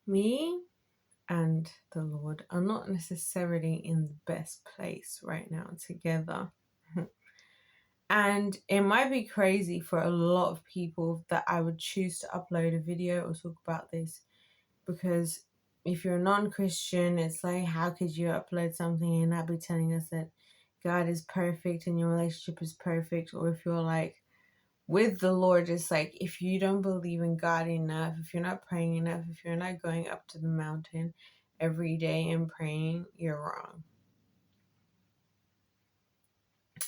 Me and the Lord are not necessarily in the best place right now together. And it might be crazy for a lot of people that I would choose to upload a video or talk about this, because if you're a non-Christian, it's like, how could you upload something and not be telling us that God is perfect and your relationship is perfect? Or if you're like with the Lord, it's like, if you don't believe in God enough, if you're not praying enough, if you're not going up to the mountain every day and praying, you're wrong.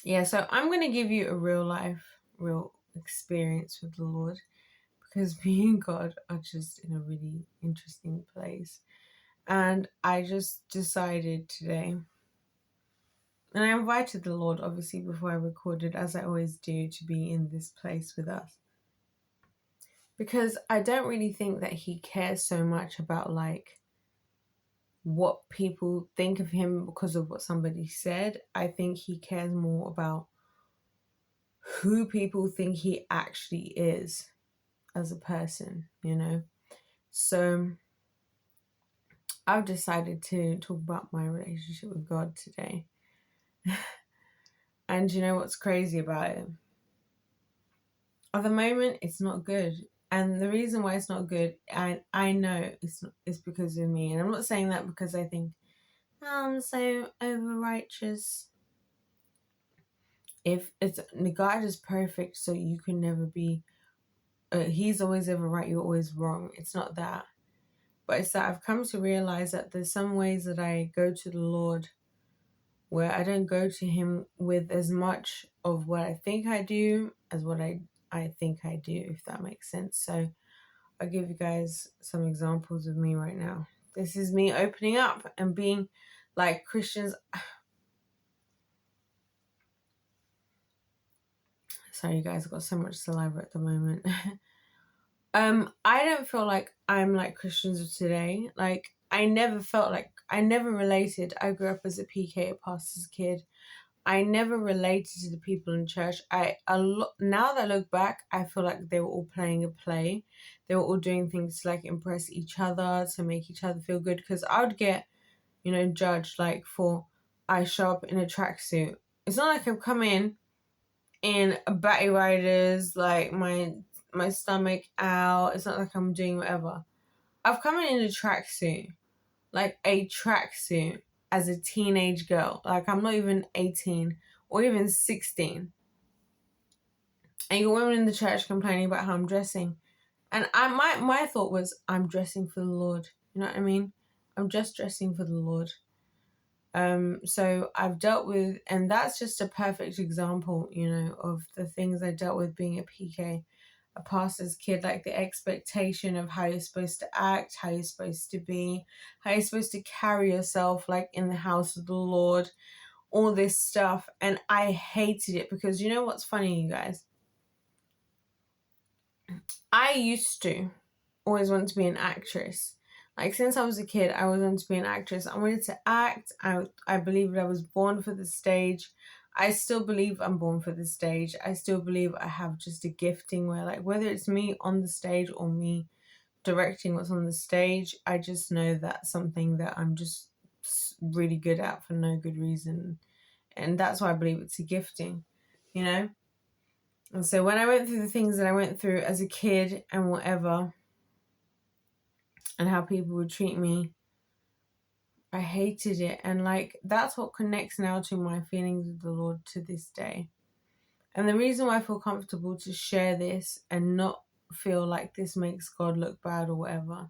Yeah, so I'm going to give you a real experience with the Lord, because me and God are just in a really interesting place. And I just decided today, and I invited the Lord, obviously, before I recorded, as I always do, to be in this place with us. Because I don't really think that he cares so much about like what people think of him because of what somebody said. I think he cares more about who people think he actually is as a person, you know? So I've decided to talk about my relationship with God today. And you know what's crazy about it? At the moment, it's not good. And the reason why it's not good, I know it's because of me. And I'm not saying that because I think, oh, I'm so over righteous. If it's, God is perfect, so you can never be, he's always ever right, you're always wrong. It's not that. But it's that I've come to realize that there's some ways that I go to the Lord where I don't go to him with as much of what I think I do as what I think I do, if that makes sense. So I'll give you guys some examples of me right now. This is me opening up and being like Christians. Sorry, you guys, I've got so much saliva at the moment. I don't feel like I'm like Christians of today. Like, I never felt like, I never related. I grew up as a PK, a pastor's kid. I never related to the people in church. Now that I look back, I feel like they were all playing a play. They were all doing things to like impress each other, to make each other feel good. Because I would get, judged like for I show up in a tracksuit. It's not like I've come in a Batty Riders, like my stomach out. It's not like I'm doing whatever. I've come in a tracksuit, like a tracksuit, as a teenage girl. Like, I'm not even 18 or even 16. And you got women in the church complaining about how I'm dressing. And my thought was, I'm dressing for the Lord. You know what I mean? I'm just dressing for the Lord. So I've dealt with, and that's just a perfect example, of the things I dealt with being a PK, a pastor's kid, like the expectation of how you're supposed to act, how you're supposed to be, how you're supposed to carry yourself, like in the house of the Lord, all this stuff. And I hated it because you know what's funny, you guys? I used to always want to be an actress. Like, since I was a kid, I always wanted to be an actress. I wanted to act. I believed I was born for the stage. I still believe I'm born for the stage. I still believe I have just a gifting where, like, whether it's me on the stage or me directing what's on the stage, I just know that's something that I'm just really good at for no good reason. And that's why I believe it's a gifting, you know? And so when I went through the things that I went through as a kid and whatever, and how people would treat me, I hated it. And like, that's what connects now to my feelings with the Lord to this day. And the reason why I feel comfortable to share this and not feel like this makes God look bad or whatever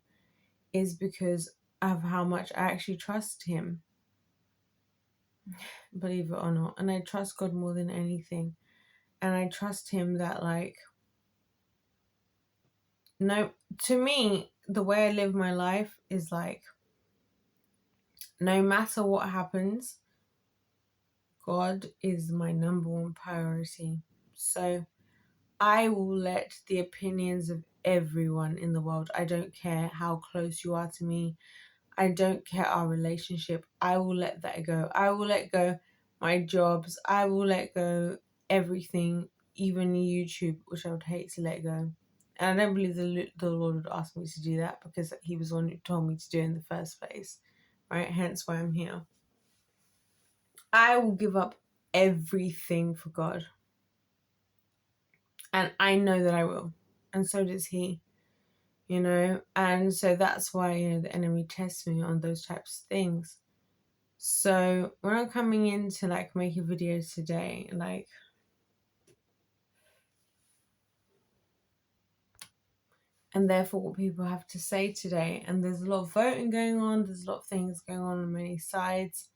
is because of how much I actually trust him, believe it or not. And I trust God more than anything. And I trust him that, like, no, to me, the way I live my life is like, no matter what happens, God is my number one priority. So I will let the opinions of everyone in the world, I don't care how close you are to me, I don't care our relationship, I will let that go. I will let go my jobs, I will let go everything, even YouTube, which I would hate to let go. And I don't believe the Lord would ask me to do that, because he was the one who told me to do it in the first place, right? Hence why I'm here. I will give up everything for God. And I know that I will. And so does he, you know? And so that's why, you know, the enemy tests me on those types of things. So when I'm coming in to like make a video today, like, and therefore what people have to say today, and there's a lot of voting going on, there's a lot of things going on many sides,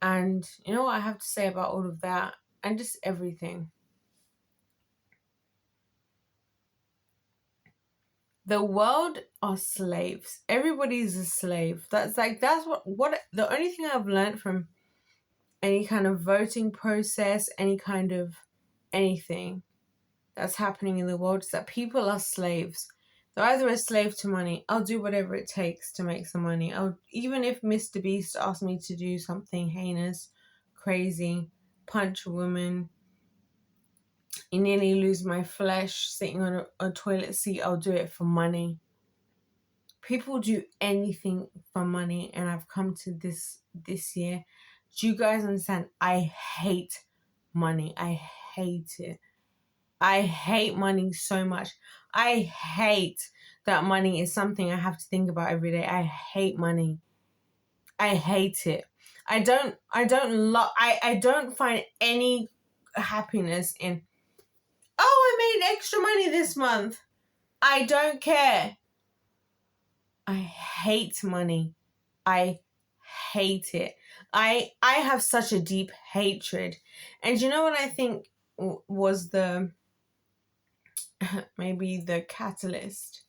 and you know what I have to say about all of that, and just everything. The world are slaves. Everybody's a slave. That's what the only thing I've learned from any kind of voting process, any kind of anything that's happening in the world, is that people are slaves. They're either a slave to money. I'll do whatever it takes to make some money. Even if Mr. Beast asked me to do something heinous, crazy, punch a woman, nearly lose my flesh sitting on a toilet seat, I'll do it for money. People do anything for money, and I've come to this year. Do you guys understand? I hate money. I hate it. I hate money so much. I hate that money is something I have to think about every day. I hate money. I hate it. I don't find any happiness in, oh, I made extra money this month. I don't care. I hate money. I hate it. I have such a deep hatred. And you know what I think was the maybe the catalyst?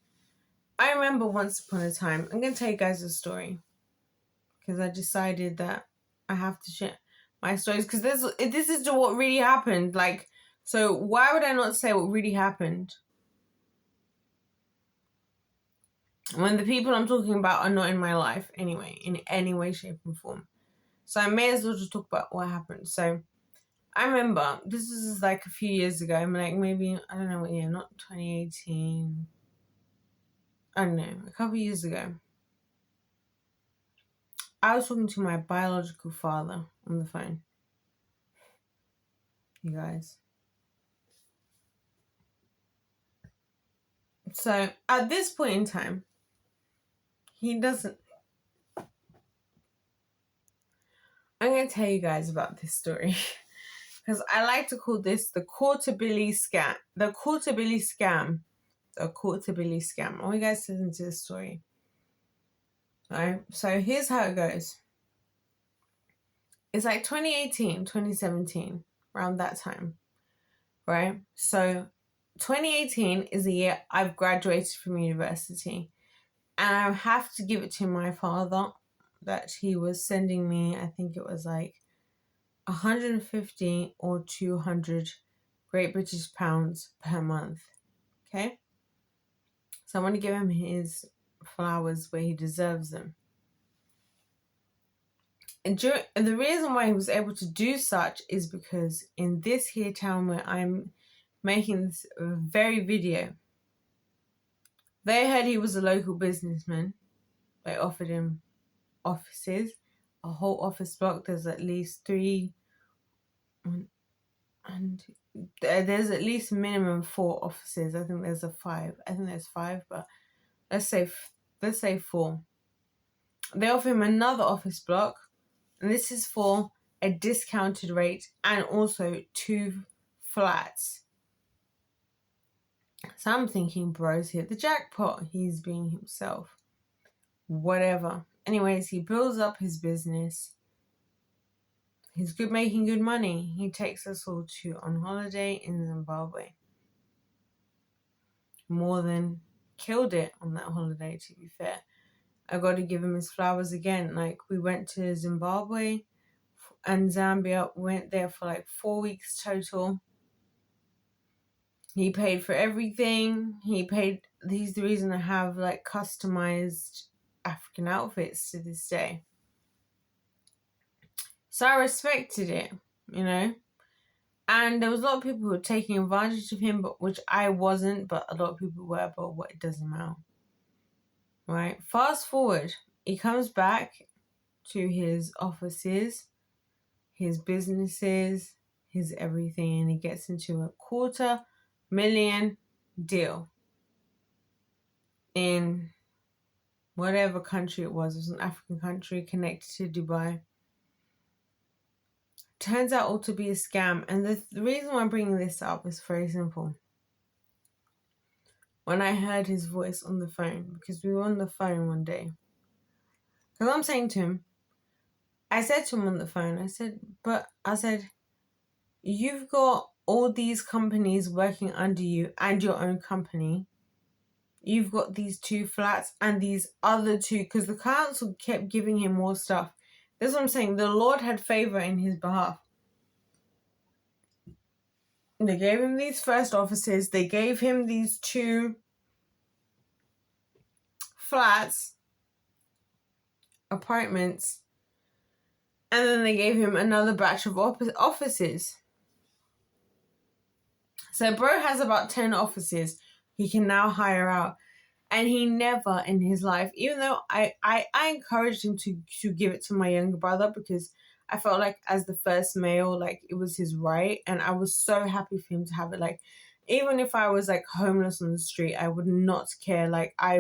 I remember once upon a time, I'm going to tell you guys a story, because I decided that I have to share my stories, because this is what really happened. Like, so why would I not say what really happened when the people I'm talking about are not in my life anyway, in any way, shape, and form? So I may as well just talk about what happened. So I remember, this is like a few years ago. I'm like, maybe, I don't know what year, not 2018. I don't know, a couple years ago. I was talking to my biological father on the phone. You guys. So at this point in time, he doesn't. I'm going to tell you guys about this story, because I like to call this the Quarterbilly scam. The Quarterbilly scam. The Quarterbilly scam. I want you guys to listen to this story. Alright, so here's how it goes. It's like 2018, 2017, around that time, right? So 2018 is the year I've graduated from university, and I have to give it to my father that he was sending me, I think it was like 150 or 200 Great British pounds per month, okay? So I want to give him his flowers where he deserves them. And the reason why he was able to do such is because in this here town where I'm making this very video, they heard he was a local businessman. They offered him offices, a whole office block. There's at least 3, and there's at least minimum 4 offices. I think there's 5. I think there's 5, but let's say 4. They offer him another office block, and this is for a discounted rate, and also 2 flats. So I'm thinking, bro's hit the jackpot. He's being himself. Whatever. Anyways, he builds up his business. He's making good money. He takes us all on holiday in Zimbabwe. More than killed it on that holiday, to be fair. I got to give him his flowers again. Like, we went to Zimbabwe and Zambia. Went there for like 4 weeks total. He paid for everything. He's the reason I have like customized African outfits to this day. So I respected it, you know. And there was a lot of people who were taking advantage of him, but which I wasn't, but a lot of people were, but what, it doesn't matter. Right? Fast forward, he comes back to his offices, his businesses, his everything, and he gets into a $250,000 deal in whatever country it was an African country connected to Dubai. Turns out all to be a scam. And the reason why I'm bringing this up is very simple. When I heard his voice on the phone, because we were on the phone one day, because I'm saying to him, I said to him on the phone, I said, you've got all these companies working under you and your own company. You've got these 2 flats and these other 2, because the council kept giving him more stuff. That's what I'm saying. The Lord had favor in his behalf. They gave him these first offices. They gave him these 2 flats, apartments, and then they gave him another batch of offices. So bro has about 10 offices he can now hire out. And he never in his life, even though I encouraged him to give it to my younger brother, because I felt like as the first male, like it was his right. And I was so happy for him to have it. Like, even if I was like homeless on the street, I would not care. Like, I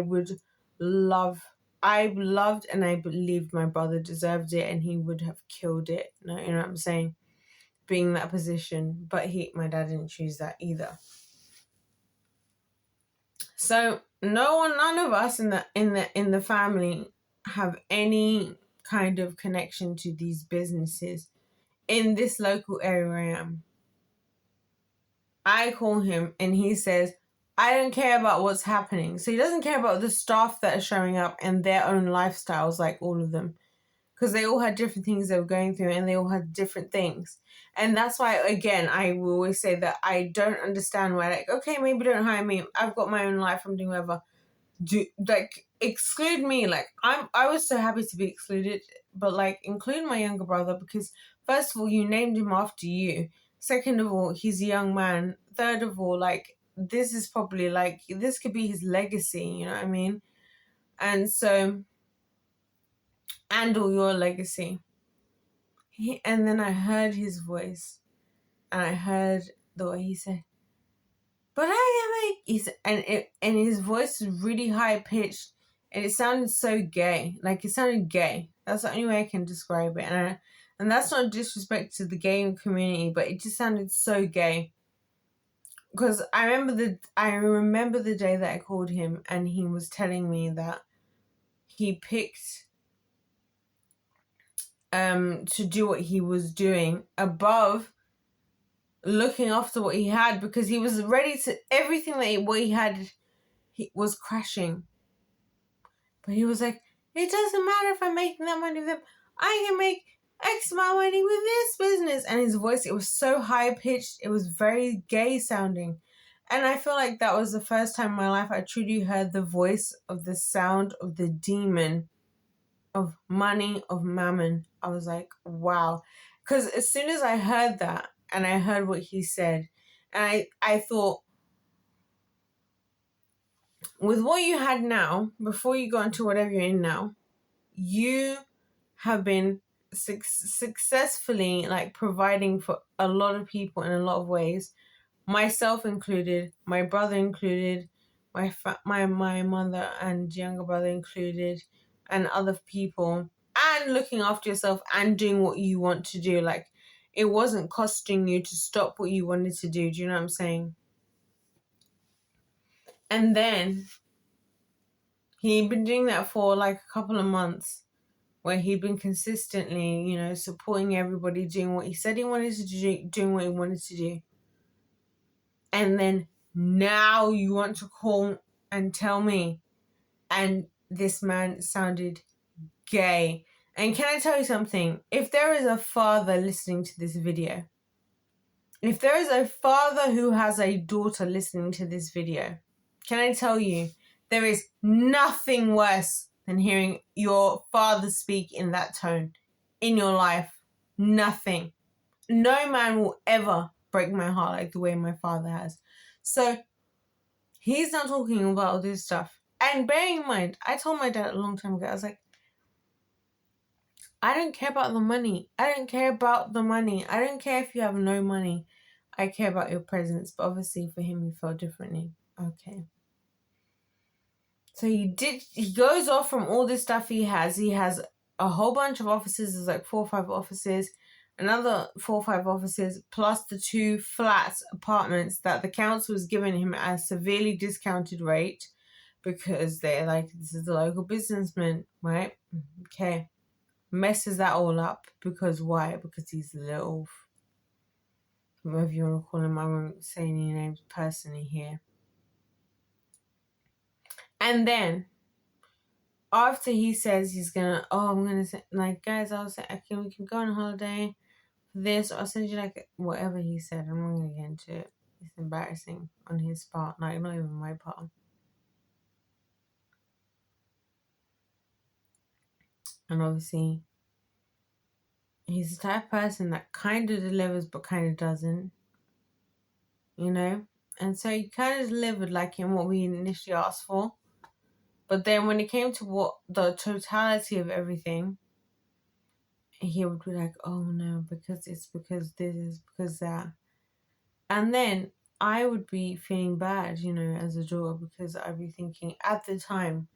loved and I believed my brother deserved it and he would have killed it. You know what I'm saying? Being in that position. But my dad didn't choose that either. So none of us in the family have any kind of connection to these businesses in this local area where I am. I call him and he says, I don't care about what's happening. So he doesn't care about the staff that are showing up and their own lifestyles, like all of them. Because they all had different things they were going through and they all had different things. And that's why, again, I will always say that I don't understand why, like, okay, maybe don't hire me. I've got my own life. I'm doing whatever. Exclude me. Like, I was so happy to be excluded. But, like, include my younger brother because, first of all, you named him after you. Second of all, he's a young man. Third of all, like, this is probably, like, this could be his legacy. You know what I mean? And so... and all your legacy. And then I heard his voice, and I heard the way he said, "But I am and his voice was really high pitched, and it sounded so gay. Like, it sounded gay. That's the only way I can describe it. And that's not disrespect to the gay community, but it just sounded so gay. Because I remember the day that I called him, and he was telling me that he picked to do what he was doing above looking after what he had, because he was ready to everything that what he had was crashing. But he was like, it doesn't matter if I'm making that money with them, I can make X amount of money with this business. And his voice, it was so high pitched, it was very gay sounding. And I feel like that was the first time in my life I truly heard the voice of the sound of the demon of money, of mammon. I was like, wow. Because as soon as I heard that and I heard what he said, and I thought, with what you had now, before you got into whatever you're in now, you have been successfully like providing for a lot of people in a lot of ways, myself included, my brother included, my mother and younger brother included, and other people, and looking after yourself and doing what you want to do. Like, it wasn't costing you to stop what you wanted to do. Do you know what I'm saying? And then he'd been doing that for like a couple of months, where he'd been consistently, you know, supporting everybody, doing what he said he wanted to do, doing what he wanted to do. And then now you want to call and tell me, and this man sounded gay. And can I tell you something? If there is a father listening to this video, if there is a father who has a daughter listening to this video, can I tell you, there is nothing worse than hearing your father speak in that tone in your life. Nothing. No man will ever break my heart like the way my father has. So he's not talking about all this stuff. And bearing in mind, I told my dad a long time ago, I was like, I don't care about the money. I don't care about the money. I don't care if you have no money. I care about your presence. But obviously for him, he felt differently. Okay. So he goes off from all this stuff he has. He has a whole bunch of offices. There's like 4 or 5 offices. Another 4 or 5 offices, plus the 2 flats, apartments that the council was giving him at a severely discounted rate because they're like, this is the local businessman, right? Okay. Messes that all up because why? Because he's a little, whatever you want to call him, I won't say any names personally here. And then after he says he's gonna, I'm gonna say, like, guys, I'll say, okay, we can go on holiday for this, or I'll send you like whatever he said. I'm not gonna get into it. It's embarrassing on his part, like not even my part. And obviously, he's the type of person that kind of delivers but kind of doesn't, you know? And so he kind of delivered like in what we initially asked for. But then when it came to what the totality of everything, he would be like, oh no, because it's because this is because that. And then I would be feeling bad, you know, as a daughter, because I'd be thinking at the time,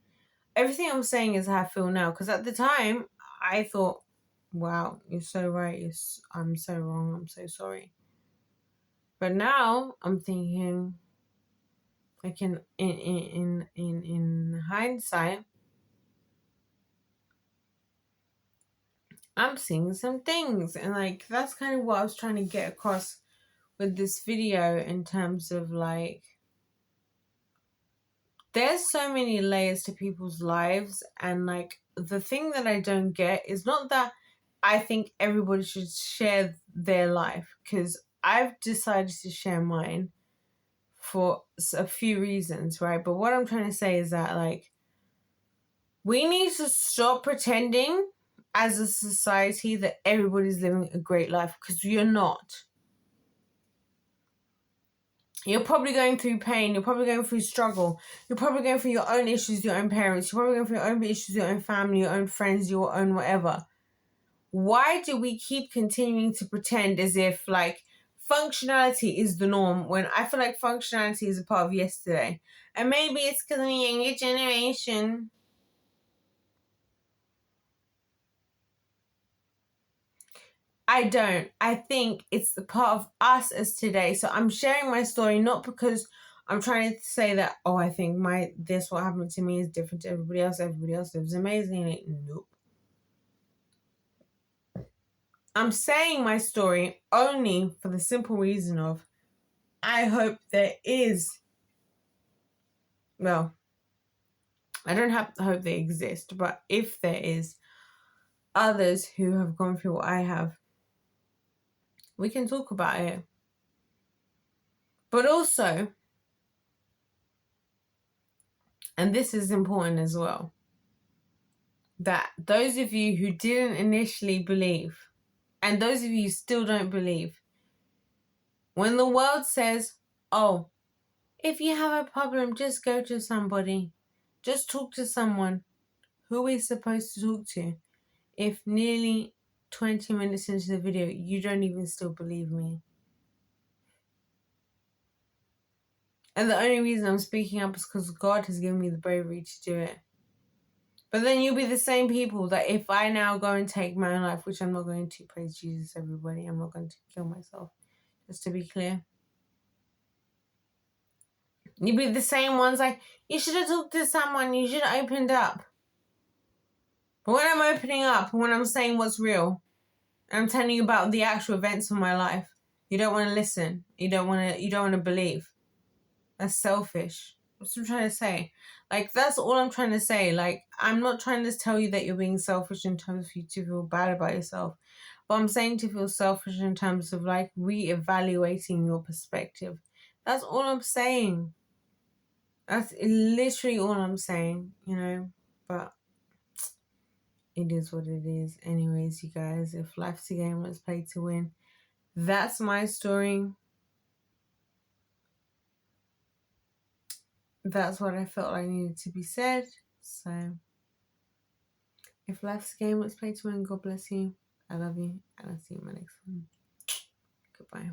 everything I'm saying is how I feel now. Because at the time, I thought, wow, you're so right. I'm so wrong. I'm so sorry. But now I'm thinking, like in hindsight, I'm seeing some things, and like that's kind of what I was trying to get across with this video in terms of like, there's so many layers to people's lives, and like the thing that I don't get is not that I think everybody should share their life, because I've decided to share mine for a few reasons, right? But what I'm trying to say is that like, we need to stop pretending as a society that everybody's living a great life, because you're not. You're probably going through pain. You're probably going through struggle. You're probably going through your own issues, your own parents. You're probably going through your own issues, your own family, your own friends, your own whatever. Why do we keep continuing to pretend as if like functionality is the norm when I feel like functionality is a part of yesterday? And maybe it's because I'm a younger generation. I don't. I think it's the part of us as today. So I'm sharing my story not because I'm trying to say that, oh, I think this what happened to me is different to everybody else. Everybody else lives amazingly. Nope. I'm saying my story only for the simple reason of I hope there is, well, I don't have to hope they exist, but if there is others who have gone through what I have, we can talk about it. But also, and this is important as well, that those of you who didn't initially believe, and those of you who still don't believe, when the world says, oh, if you have a problem, just go to somebody, just talk to someone, who are we supposed to talk to? If nearly 20 minutes into the video, you don't even still believe me. And the only reason I'm speaking up is because God has given me the bravery to do it. But then you'll be the same people that if I now go and take my own life, which I'm not going to, praise Jesus, everybody, I'm not going to kill myself, just to be clear. You'll be the same ones like, you should have talked to someone, you should have opened up. But when I'm opening up, when I'm saying what's real, I'm telling you about the actual events of my life, you don't want to listen. You don't want to believe. That's selfish. That's what I'm trying to say. Like, that's all I'm trying to say. Like, I'm not trying to tell you that you're being selfish in terms of you to feel bad about yourself. But I'm saying to feel selfish in terms of, like, re-evaluating your perspective. That's all I'm saying. That's literally all I'm saying, you know. But it is what it is. Anyways, you guys, if life's a game, let's play to win. That's my story. that's what I felt like needed to be said. So, if life's a game, let's play to win. God bless you. I love you. And I'll see you in my next one. Goodbye.